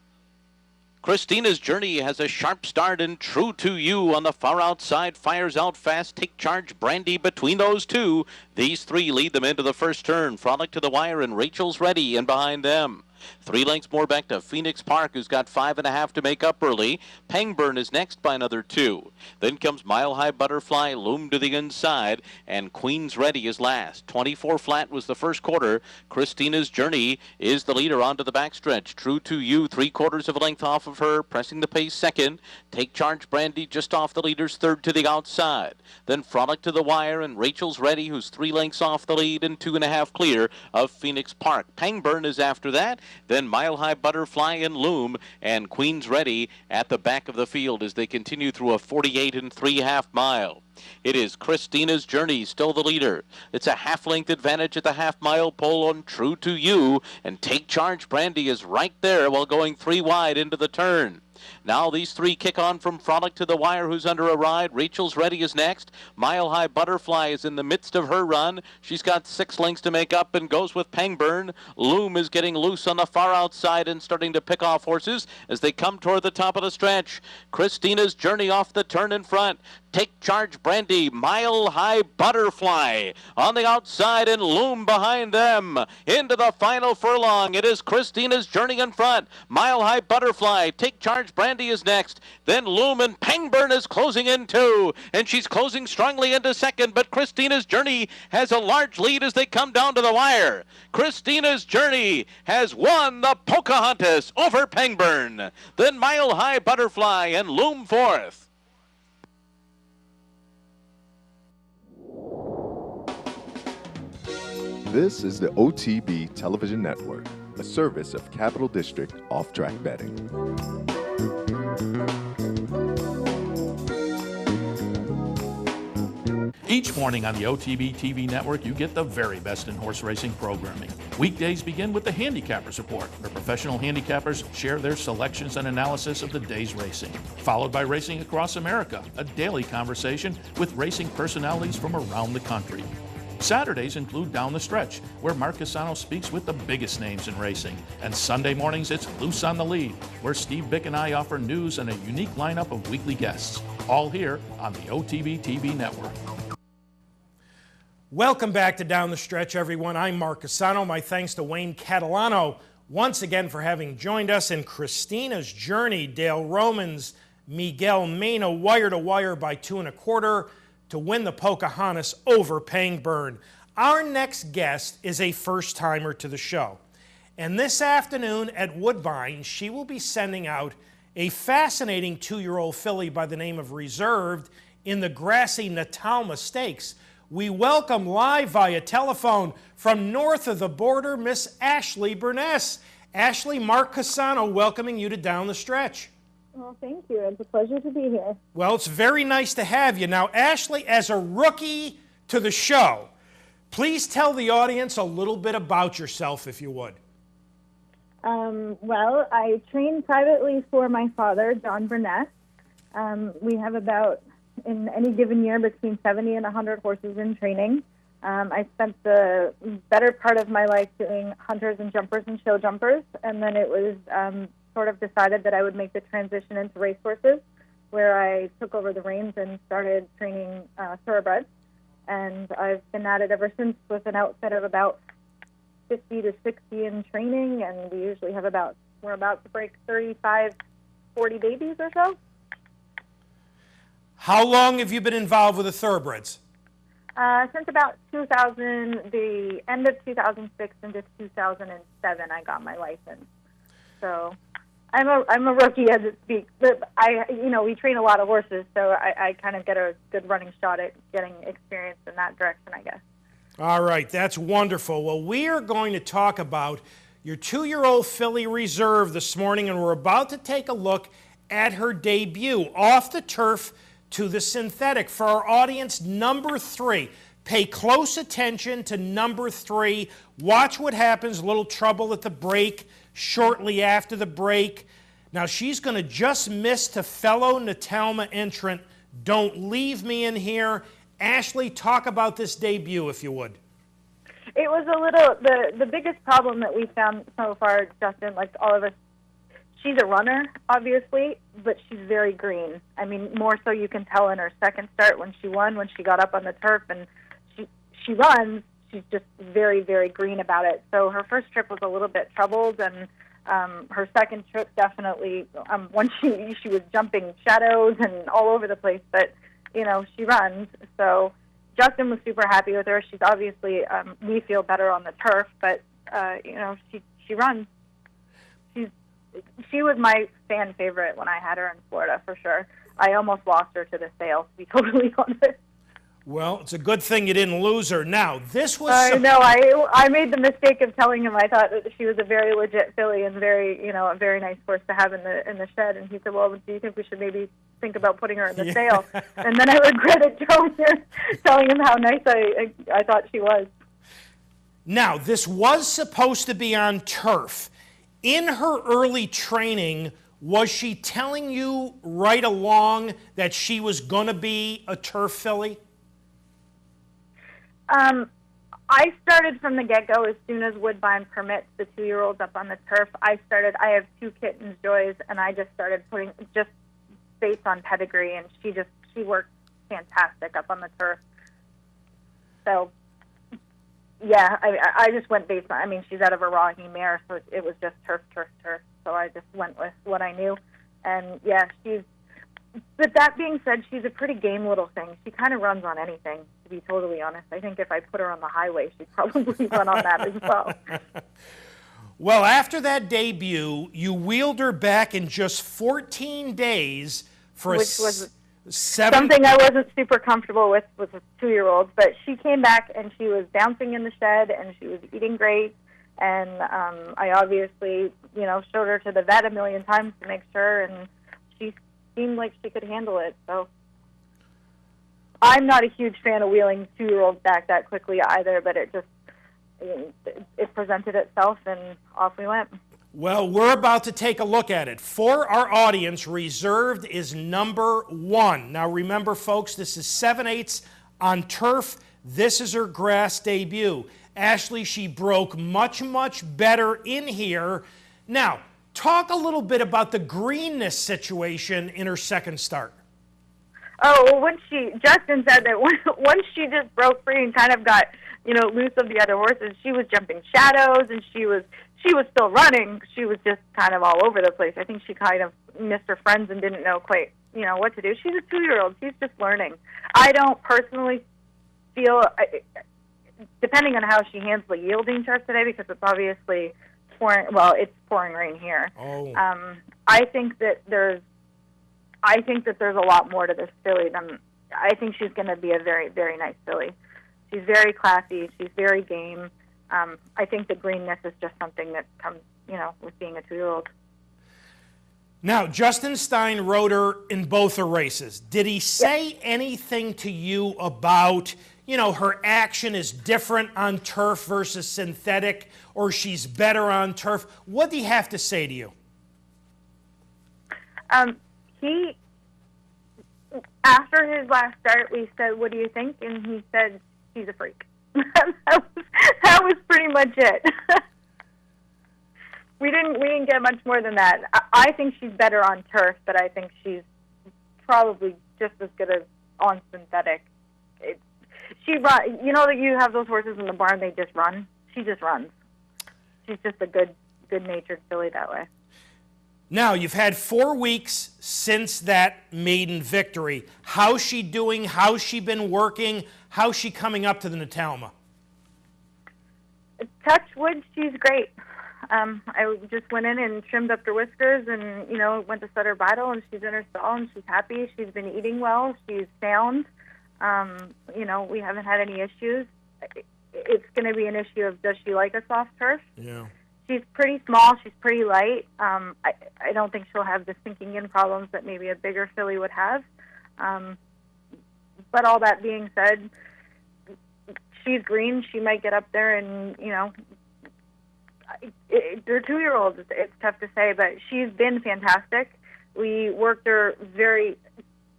Christina's Journey has a sharp start, and True to You on the far outside fires out fast. Take Charge Brandy between those two. These 3 lead them into the first turn. Frolic to the Wire and Rachel's Ready in behind them. 3 lengths more back to Phoenix Park, who's got 5.5 to make up early. Pangburn is next by another 2. Then comes Mile High Butterfly, Loom to the inside, and Queen's Ready is last. 24 flat was the first quarter. Christina's Journey is the leader onto the backstretch. True to You, 3/4 of a length off of her, pressing the pace second. Take Charge Brandy just off the leader's third to the outside. Then Frolic to the Wire and Rachel's Ready, who's 3 lengths off the lead and 2.5 clear of Phoenix Park. Pangburn is after that. Then Mile High Butterfly and Loom, and Queen's Ready at the back of the field as they continue through a 48 3/2 mile. It is Christina's Journey, still the leader. It's a half-length advantage at the half-mile pole on True to You, and Take Charge Brandy is right there while going 3 wide into the turn. Now these three kick on from Frolic to the wire, who's under a ride. Rachel's Ready is next. Mile High Butterfly is in the midst of her run. She's got 6 lengths to make up and goes with Pangburn. Loom is getting loose on the far outside and starting to pick off horses as they come toward the top of the stretch. Christina's Journey off the turn in front. Take Charge Brandy, Mile High Butterfly on the outside, and Loom behind them. Into the final furlong. It is Christina's Journey in front. Mile High Butterfly, Take Charge Brandy is next. Then Loom, and Pangburn is closing in too. And she's closing strongly into second, but Christina's Journey has a large lead as they come down to the wire. Christina's Journey has won the Pocahontas over Pangburn. Then Mile High Butterfly and Loom fourth. This is the OTB Television Network, a service of Capital District Off-Track Betting. Each morning on the OTB TV network, you get the very best in horse racing programming. Weekdays begin with the Handicappers Report, where professional handicappers share their selections and analysis of the day's racing. Followed by Racing Across America, a daily conversation with racing personalities from around the country. Saturdays include Down the Stretch, where Mark Casano speaks with the biggest names in racing. And Sunday mornings, it's Loose on the Lead, where Steve Bick and I offer news and a unique lineup of weekly guests. All here on the OTB TV network. Welcome back to Down the Stretch, everyone. I'm Mark Casano. My thanks to Wayne Catalano once again for having joined us in Christina's Journey. Dale Romans, Miguel Mena, wire to wire by 2 1/4 to win the Pocahontas over Pangburn. Our next guest is a first-timer to the show. And this afternoon at Woodbine, she will be sending out a fascinating 2-year-old filly by the name of Reserved in the grassy Natalma Stakes. We welcome live via telephone from north of the border, Miss Ashlee Brnjas. Ashlee, Mark Casano welcoming you to Down the Stretch. Well, thank you. It's a pleasure to be here. Well, it's very nice to have you. Now, Ashlee, as a rookie to the show, please tell the audience a little bit about yourself, if you would. Well, I train privately for my father, John Brnjas. We have about, in any given year, between 70 and 100 horses in training. I spent the better part of my life doing hunters and jumpers and show jumpers, and then it was sort of decided that I would make the transition into racehorses, where I took over the reins and started training thoroughbreds. And I've been at it ever since with an outfit of about 50 to 60 in training, and we usually have we're about to break 35, 40 babies or so. How long have you been involved with the thoroughbreds? Since about 2000, the end of 2006 into 2007, I got my license. So I'm a rookie as it speaks, but we train a lot of horses, so I kind of get a good running shot at getting experience in that direction, I guess. All right, that's wonderful. Well, we are going to talk about your 2-year-old filly Reserve this morning, and we're about to take a look at her debut off the turf to the synthetic. For our audience, number 3. Pay close attention to number 3. Watch what happens. A little trouble at the break. Shortly after the break. Now she's going to just miss to fellow Natalma entrant Don't Leave Me in here. Ashlee, talk about this debut, if you would. It was a little, the biggest problem that we found so far, Justin, like all of us, she's a runner, obviously, but she's very green. I mean, more so you can tell in her second start when she won, when she got up on the turf, and she runs. She's just very, very green about it. So her first trip was a little bit troubled, and her second trip definitely, when she was jumping shadows and all over the place, but, she runs. So Justin was super happy with her. She's obviously, we feel better on the turf, but, she runs. She was my fan favorite when I had her in Florida, for sure. I almost lost her to the sale, to be totally honest. Well, it's a good thing you didn't lose her. Now, this was... No, I made the mistake of telling him I thought that she was a very legit filly and very, a very nice horse to have in the shed. And he said, well, do you think we should maybe think about putting her in the sale? And then I regretted telling him how nice I thought she was. Now, this was supposed to be on turf. In her early training, Was she telling you right along that she was going to be a turf filly? I started from the get-go as soon as Woodbine permits the 2-year-olds up on the turf. I have 2 kittens, Joys, and I just started putting, just based on pedigree, and she worked fantastic up on the turf. So, yeah, I just went based on, I mean, she's out of a Rahi mare, so it was just turf. So I just went with what I knew. And, yeah, but that being said, she's a pretty game little thing. She kind of runs on anything, to be totally honest. I think if I put her on the highway, she'd probably run on that as well. Well, after that debut, you wheeled her back in just 14 days for Which was something I wasn't super comfortable with a 2-year-old. But she came back, and she was bouncing in the shed, and she was eating great. And I obviously, showed her to the vet a million times to make sure, and she seemed like she could handle it. So I'm not a huge fan of wheeling 2-year-olds back that quickly either, but it presented itself, and off we went. Well, we're about to take a look at it. For our audience, Reserved is number 1. Now remember, folks, this is 7/8 on turf. This is her grass debut. Ashlee, she broke much, much better in here. Now, talk a little bit about the greenness situation in her second start. Oh, well, Justin said that once she just broke free and kind of got, loose of the other horses, she was jumping shadows, and she was still running. She was just kind of all over the place. I think she kind of missed her friends and didn't know quite, what to do. She's a 2-year-old. She's just learning. I don't personally feel, depending on how she handles the yielding chart today, because it's obviously it's pouring rain here. Oh. I think that there's a lot more to this filly than I think she's going to be a very, very nice filly. She's very classy. She's very game. I think the greenness is just something that comes, with being a 2-year-old. Now, Justin Stein rode her in both her races. Did he say anything to you about, her action is different on turf versus synthetic, or she's better on turf? What did he have to say to you? After his last start, we said, "What do you think?" And he said, "She's a freak." that was pretty much it. We didn't get much more than that. I think she's better on turf, but I think she's probably just as good as on synthetic. That you have those horses in the barn, they just run. She just runs. She's just a good-natured filly that way. Now, you've had 4 weeks since that maiden victory. How's she doing? How's she been working? How's she coming up to the Natalma? Touch wood, she's great. I just went in and trimmed up her whiskers and, went to set her bridle, and she's in her stall, and she's happy. She's been eating well. She's sound. We haven't had any issues. It's going to be an issue of, does she like a soft turf? Yeah. She's pretty small. She's pretty light. I don't think she'll have the sinking in problems that maybe a bigger filly would have. But all that being said, she's green. She might get up there and, they're 2-year-olds. It's tough to say, but she's been fantastic. We worked her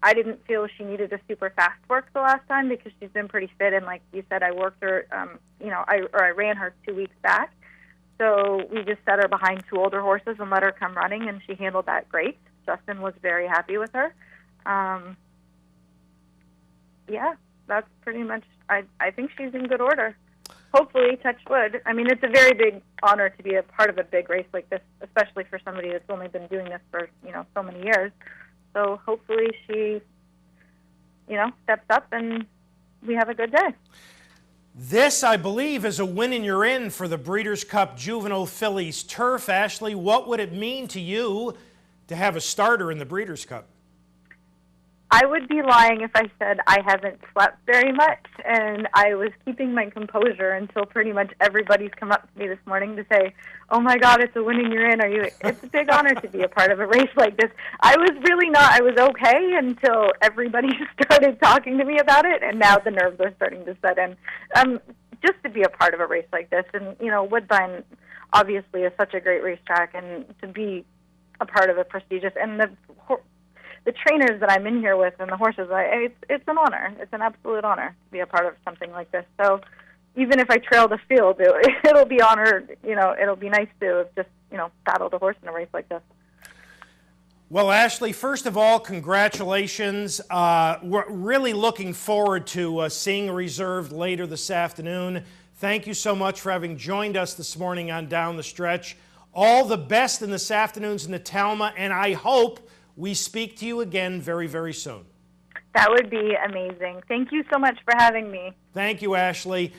I didn't feel she needed a super fast work the last time because she's been pretty fit. And like you said, I worked her, I ran her 2 weeks back. So we just set her behind 2 older horses and let her come running, and she handled that great. Justin was very happy with her. That's pretty much, I think she's in good order. Hopefully, touch wood. I mean, it's a very big honor to be a part of a big race like this, especially for somebody that's only been doing this for, so many years. So hopefully she, steps up and we have a good day. This, I believe, is a win and you're in for the Breeders' Cup Juvenile Fillies Turf. Ashlee, what would it mean to you to have a starter in the Breeders' Cup? I would be lying if I said I haven't slept very much, and I was keeping my composure until pretty much everybody's come up to me this morning to say, "Oh my God, it's a win and you're in. It's a big honor to be a part of a race like this." I was really not. I was okay until everybody started talking to me about it, and now the nerves are starting to set in. Just to be a part of a race like this, and Woodbine obviously is such a great racetrack, and to be a part of a prestigious, and the trainers that I'm in here with and the horses, it's an honor. It's an absolute honor to be a part of something like this. So even if I trail the field, it'll be honored. It'll be nice to have just, battled a horse in a race like this. Well, Ashlee, first of all, congratulations. We're really looking forward to seeing Reserved later this afternoon. Thank you so much for having joined us this morning on Down the Stretch. All the best in this afternoon's Natalma, and I hope we speak to you again very, very soon. That would be amazing. Thank you so much for having me. Thank you, Ashlee.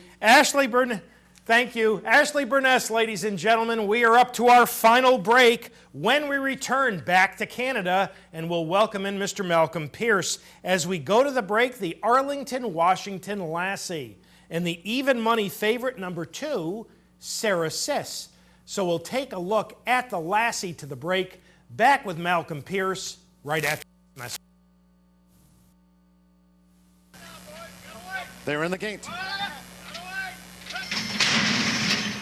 Thank you. Ashlee Brnjas, ladies and gentlemen. We are up to our final break. When we return back to Canada, and we'll welcome in Mr. Malcolm Pierce. As we go to the break, the Arlington, Washington Lassie, and the even money favorite number 2, Sarah Sis. So we'll take a look at the Lassie to the break. Back with Malcolm Pierce right after this. They're in the gate.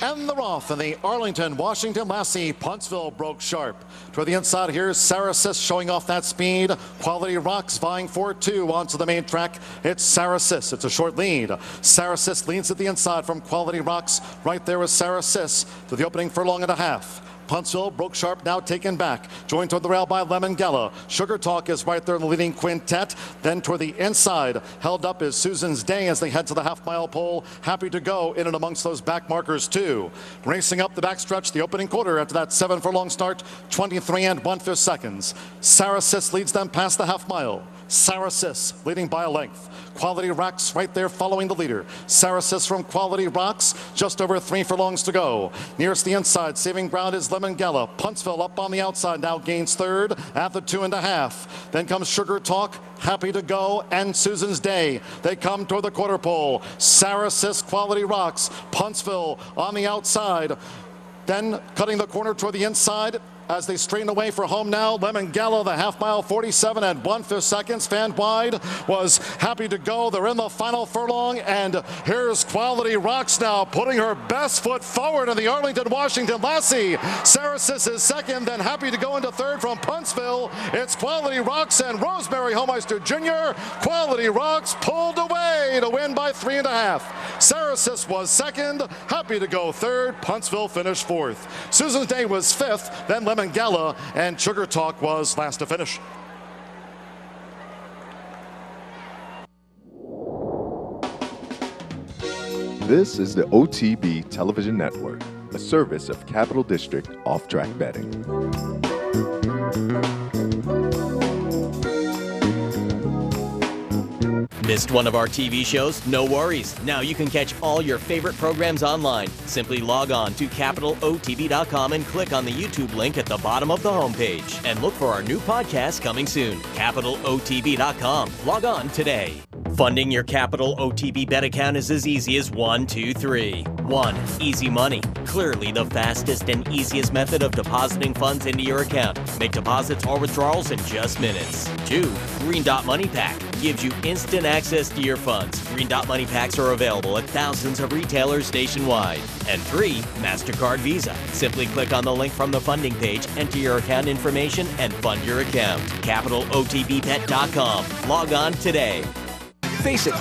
And they're off, and the Arlington, Washington Lassie, Puntsville broke sharp. Toward the inside here, Sarah Sis showing off that speed. Quality Rocks vying for 2 onto the main track. It's Sarah Sis. It's a short lead. Sarah Sis leads at the inside from Quality Rocks. Right there is Sarah Sis to the opening furlong and a half. Puntsville broke sharp, now taken back. Joined toward the rail by Lemon Gala. Sugar Talk is right there in the leading quintet. Then toward the inside, held up is Susan's Day as they head to the half-mile pole. Happy to Go in and amongst those back markers too. Racing up the backstretch, the opening quarter after that 7 furlong start, 23 1/5 seconds. Sarah Sis leads them past the half-mile. Sarah Sis leading by a length. Quality Rocks right there following the leader. Sarah Sis from Quality Rocks, just over 3 furlongs to go. Nearest the inside, saving ground is Lemon Gala. Puntsville up on the outside, now gains third at the 2.5. Then comes Sugar Talk, Happy to Go, and Susan's Day. They come toward the quarter pole. Sarah Sis, Quality Rocks, Puntsville on the outside. Then cutting the corner toward the inside as they straighten away for home now. Lemon Gala, the half-mile, 47 1/5 seconds. Fan wide was Happy to Go. They're in the final furlong, and here's Quality Rocks now putting her best foot forward in the Arlington, Washington Lassie. Sarah Sis is second, then Happy to Go into third from Puntsville. It's Quality Rocks and Rosemary Homeister Jr. Quality Rocks pulled away to win by 3.5. Sarah Sis was second, Happy to Go third, Puntsville finished fourth. Susan's Day was fifth, then Lemon Gala, and Sugar Talk was last to finish. This is the OTB Television Network, a service of Capital District Off-Track Betting. Missed one of our TV shows? No worries. Now you can catch all your favorite programs online. Simply log on to CapitalOTB.com and click on the YouTube link at the bottom of the homepage. And look for our new podcast coming soon. CapitalOTB.com. Log on today. Funding your Capital OTB bet account is as easy as 1, 2, 3. 1. Easy Money. Clearly the fastest and easiest method of depositing funds into your account. Make deposits or withdrawals in just minutes. 2. Green Dot Money Pack. Gives you instant access to your funds. Green Dot Money Packs are available at thousands of retailers nationwide. And 3. MasterCard Visa. Simply click on the link from the funding page, enter your account information, and fund your account. CapitalOTBBet.com. Log on today. Face it,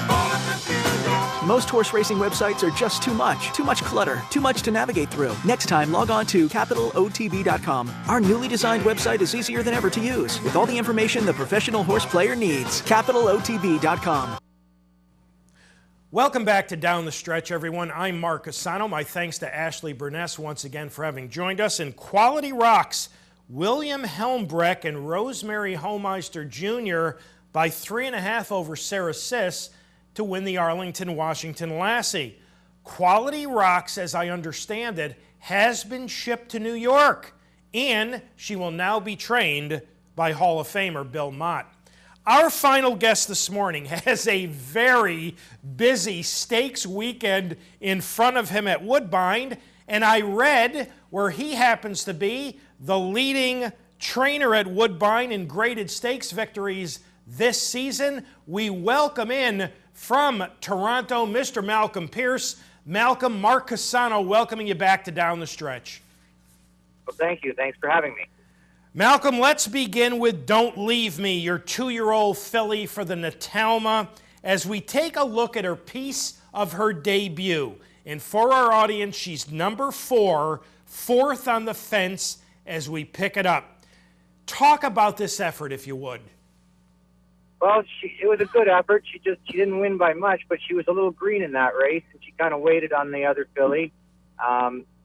most horse racing websites are just too much clutter, too much to navigate through. Next time, log on to CapitalOTB.com. Our newly designed website is easier than ever to use, with all the information the professional horse player needs. CapitalOTB.com. Welcome back to Down the Stretch, everyone. I'm Mark Asano. My thanks to Ashlee Brnjas once again for having joined us. In Quality Rocks, William Helmbrecht and Rosemary Homeister Jr. by 3.5 over Sarah Sis to win the Arlington, Washington Lassie. Quality Rocks, as I understand it, has been shipped to New York, and she will now be trained by Hall of Famer Bill Mott. Our final guest this morning has a very busy stakes weekend in front of him at Woodbine, and I read where he happens to be the leading trainer at Woodbine in graded stakes victories this season. We welcome in from Toronto, Mr. Malcolm Pierce. Malcolm, Mark Casano welcoming you back to Down the Stretch. Well, thank you. Thanks for having me. Malcolm, let's begin with Don't Leave Me, your 2-year-old filly for the Natalma, as we take a look at her piece of her debut. And for our audience, she's number 4, 4th on the fence as we pick it up. Talk about this effort, if you would. Well, it was a good effort. She didn't win by much, but she was a little green in that race, and she kind of waited on the other filly,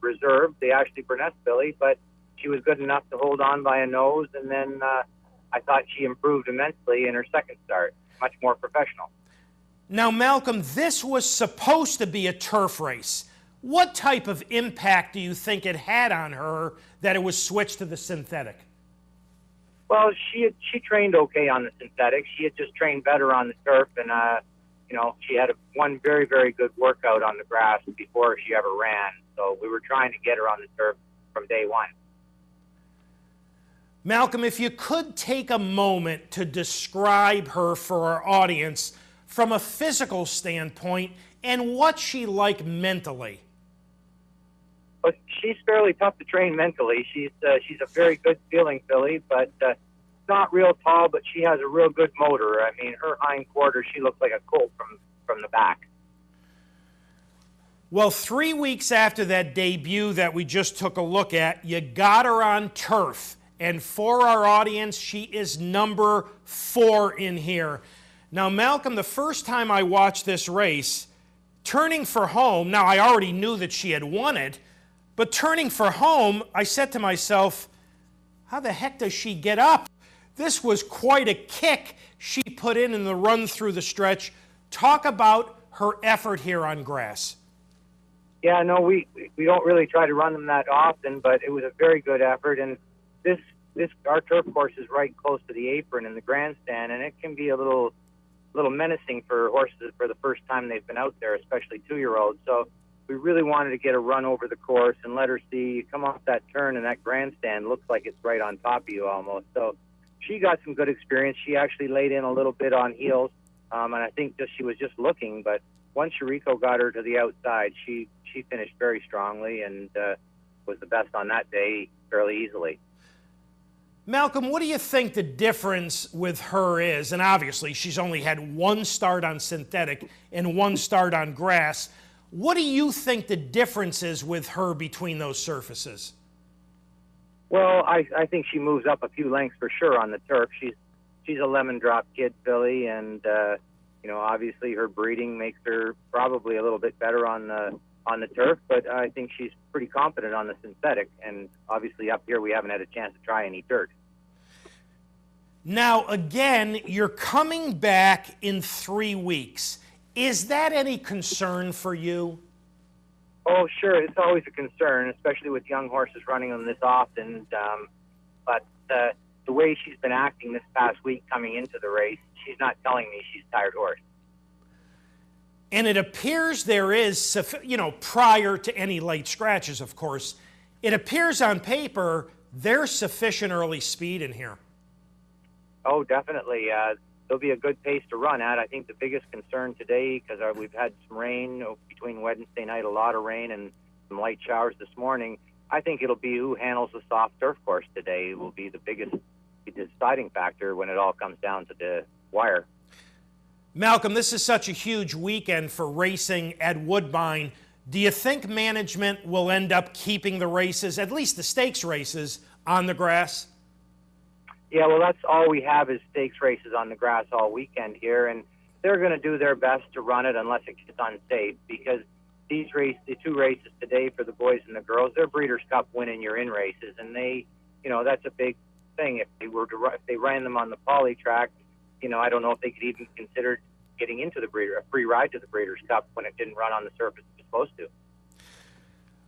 reserved, the Ashlee Brnjas filly, but she was good enough to hold on by a nose, and then I thought she improved immensely in her second start, much more professional. Now, Malcolm, this was supposed to be a turf race. What type of impact do you think it had on her that it was switched to the synthetic? Well, she trained okay on the synthetic. She had just trained better on the turf, and she had one very, very good workout on the grass before she ever ran. So we were trying to get her on the turf from day one. Malcolm, if you could take a moment to describe her for our audience from a physical standpoint and what she like mentally. Well, she's fairly tough to train mentally. She's a very good feeling filly, but not real tall, but she has a real good motor. I mean, her hind quarter, she looks like a colt from the back. Well, 3 weeks after that debut that we just took a look at, you got her on turf. And for our audience, she is number 4 in here. Now, Malcolm, the first time I watched this race, turning for home, now I already knew that she had won it, but turning for home, I said to myself, how the heck does she get up? This was quite a kick she put in the run through the stretch. Talk about her effort here on grass. Yeah, no, we don't really try to run them that often, but it was a very good effort, and our turf course is right close to the apron in the grandstand, and it can be a little menacing for horses for the first time they've been out there, especially 2-year-olds. So we really wanted to get a run over the course and let her see you come off that turn, and that grandstand looks like it's right on top of you almost. So she got some good experience. She actually laid in a little bit on heels, and I think she was just looking. But once Shiriko got her to the outside, she finished very strongly and was the best on that day fairly easily. Malcolm, what do you think the difference with her is? And obviously, she's only had 1 start on synthetic and 1 start on grass. What do you think the difference is with her between those surfaces? Well, I think she moves up a few lengths for sure on the turf. She's a lemon drop kid filly, and obviously her breeding makes her probably a little bit better on the turf, but I think she's pretty confident on the synthetic, and obviously up here we haven't had a chance to try any dirt. Now, again, you're coming back in 3 weeks. Is that any concern for you? Oh, sure. It's always a concern, especially with young horses running them this often. But the way she's been acting this past week coming into the race, she's not telling me she's a tired horse. And it appears there is, prior to any late scratches, of course, it appears on paper there's sufficient early speed in here. Oh, definitely. There'll be a good pace to run at. I think the biggest concern today, because we've had some rain between Wednesday night, a lot of rain, and some light showers this morning, I think it'll be who handles the soft turf course today will be the biggest deciding factor when it all comes down to the wire. Malcolm, this is such a huge weekend for racing at Woodbine. Do you think management will end up keeping the races, at least the stakes races, on the grass? Yeah, well, that's all we have is stakes races on the grass all weekend here, and they're going to do their best to run it unless it gets unsafe, because the 2 races today for the boys and the girls, they're Breeders' Cup win-in-your-in races, and that's a big thing. If they ran them on the poly track, I don't know if they could even consider getting into a free ride to the Breeders' Cup when it didn't run on the surface it was supposed to.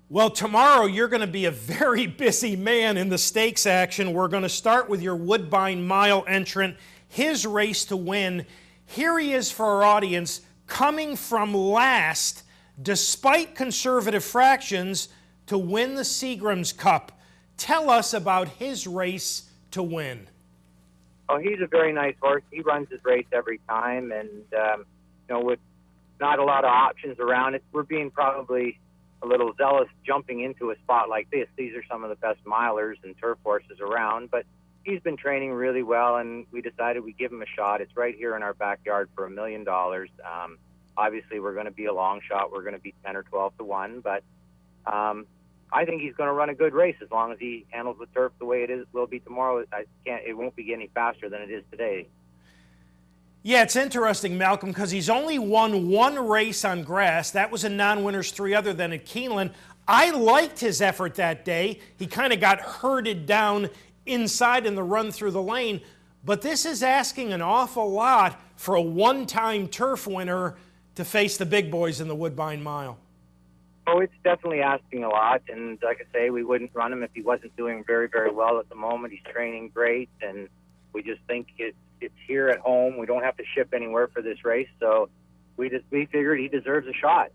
Well, tomorrow you're going to be a very busy man in the stakes action. We're going to start with your Woodbine Mile entrant, his race to win. Here he is for our audience, coming from last, despite conservative fractions, to win the Seagram's Cup. Tell us about his race to win. Oh, he's a very nice horse. He runs his race every time, and with not a lot of options around it, we're being probably a little zealous jumping into a spot like this. These are some of the best milers and turf horses around, but he's been training really well, and we decided we'd give him a shot. It's right here in our backyard for $1 million. Obviously, we're going to be a long shot. We're going to be 10 or 12 to 1, but I think he's going to run a good race as long as he handles the turf the way it will be tomorrow. It won't be any faster than it is today. Yeah, it's interesting, Malcolm, because he's only won one race on grass. That was a non-winners, 3 other than at Keeneland. I liked his effort that day. He kind of got herded down inside in the run through the lane. But this is asking an awful lot for a one-time turf winner to face the big boys in the Woodbine Mile. Oh, it's definitely asking a lot. And like I say, we wouldn't run him if he wasn't doing very, very well at the moment. He's training great, and we just think it's here at home. We don't have to ship anywhere for this race, so we figured he deserves a shot.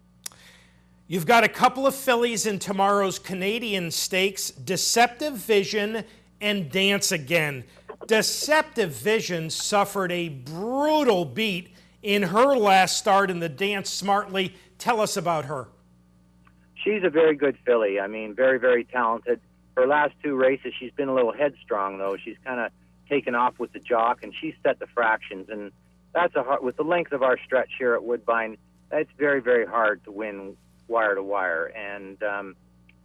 You've got a couple of fillies in tomorrow's Canadian Stakes, Deceptive Vision and Dance Again. Deceptive Vision suffered a brutal beat in her last start in the Dance Smartly. Tell us about her. She's a very good filly. I mean, very, very talented. Her last 2 races, she's been a little headstrong, though. She's kind of taken off with the jock, and she's set the fractions. And that's with the length of our stretch here at Woodbine, it's very, very hard to win wire to wire. And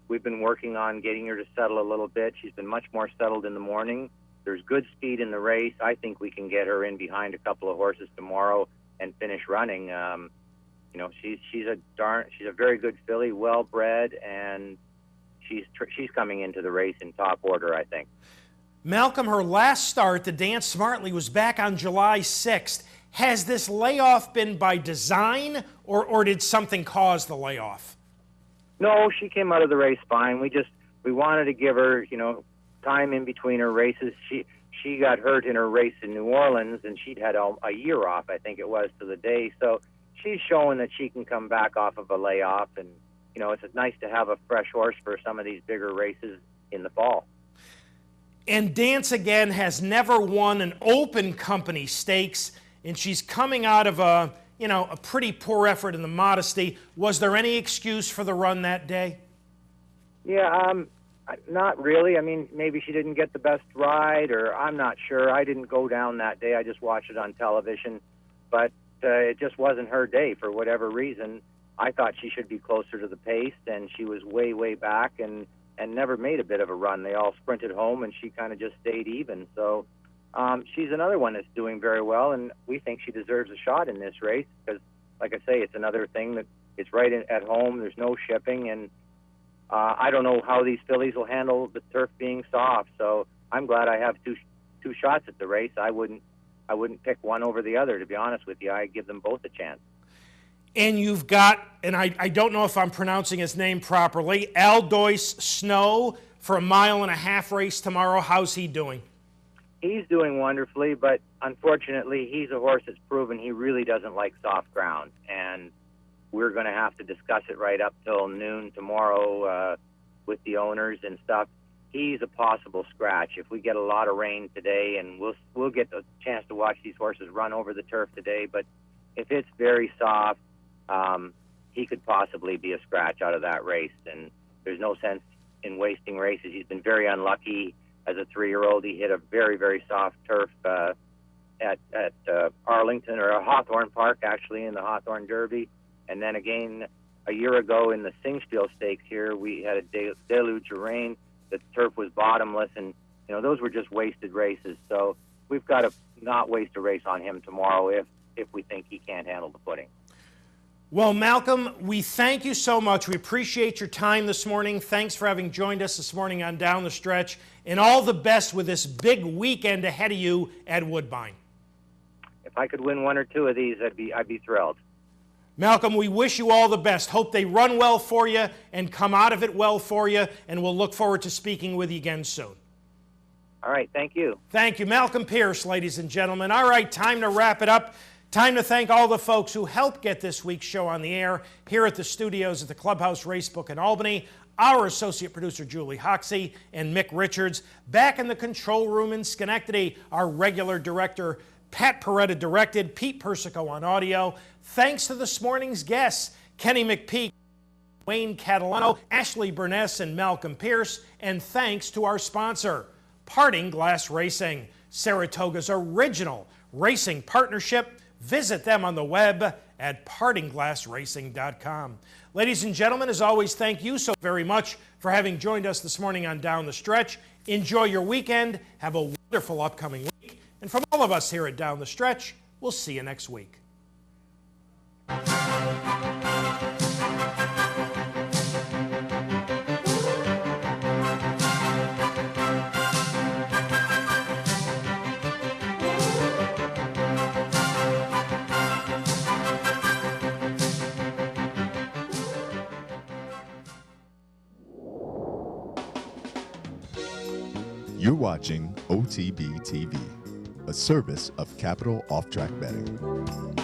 we've been working on getting her to settle a little bit. She's been much more settled in the morning. There's good speed in the race. I think we can get her in behind a couple of horses tomorrow and finish running. You know, she's a very good filly, well bred, and she's coming into the race in top order, I think. Malcolm, her last start, the Dance Smartly, was back on July 6th. Has this layoff been by design, or did something cause the layoff? No, she came out of the race fine. We wanted to give her, you know, time in between her races. She got hurt in her race in New Orleans, and she'd had a year off, I think it was, to the day. So she's showing that she can come back off of a layoff, and, you know, it's nice to have a fresh horse for some of these bigger races in the fall. And Dance Again has never won an open company stakes, and she's coming out of a pretty poor effort in the Modesty. Was there any excuse for the run that day? Yeah, not really. I mean, maybe she didn't get the best ride, or I'm not sure. I didn't go down that day. I just watched it on television. But it just wasn't her day for whatever reason. I thought she should be closer to the pace, and she was way, way back and never made a bit of a run. They all sprinted home, and she kind of just stayed even. So she's another one that's doing very well, and we think she deserves a shot in this race because, like I say, it's another thing that it's right at home. There's no shipping, and I don't know how these fillies will handle the turf being soft. So I'm glad I have two shots at the race. I wouldn't pick one over the other, to be honest with you. I'd give them both a chance. And you've got, and I don't know if I'm pronouncing his name properly, Aldois Snow for a 1.5-mile race tomorrow. How's he doing? He's doing wonderfully, but unfortunately, he's a horse that's proven he really doesn't like soft ground. And we're going to have to discuss it right up till noon tomorrow with the owners and stuff. He's a possible scratch. If we get a lot of rain today, and we'll get the chance to watch these horses run over the turf today, but if it's very soft, he could possibly be a scratch out of that race, and there's no sense in wasting races. He's been very unlucky as a 3-year-old. He hit a very, very soft turf at Arlington, or Hawthorne Park, actually, in the Hawthorne Derby. And then again, a year ago in the Singspiel Stakes here, we had a deluge of rain. The turf was bottomless, and, you know, those were just wasted races. So we've got to not waste a race on him tomorrow if we think he can't handle the footing. Well, Malcolm, we thank you so much. We appreciate your time this morning. Thanks for having joined us this morning on Down the Stretch, and all the best with this big weekend ahead of you at Woodbine. If I could win one or two of these, I'd be thrilled. Malcolm, we wish you all the best. Hope they run well for you and come out of it well for you, and we'll look forward to speaking with you again soon. All right, thank you. Thank you. Malcolm Pierce, ladies and gentlemen. All right, time to wrap it up. Time to thank all the folks who helped get this week's show on the air here at the studios at the Clubhouse Racebook in Albany. Our associate producer, Julie Hoxie, and Mick Richards. Back in the control room in Schenectady, our regular director, Pat Peretta, directed, Pete Persico on audio. Thanks to this morning's guests, Kenny McPeek, Wayne Catalano, Ashlee Brnjas, and Malcolm Pierce, and thanks to our sponsor, Parting Glass Racing, Saratoga's original racing partnership. Visit them on the web at partingglassracing.com. Ladies and gentlemen, as always, thank you so very much for having joined us this morning on Down the Stretch. Enjoy your weekend. Have a wonderful upcoming week. And from all of us here at Down the Stretch, we'll see you next week. You're watching OTB TV, a service of Capital Off-Track Betting.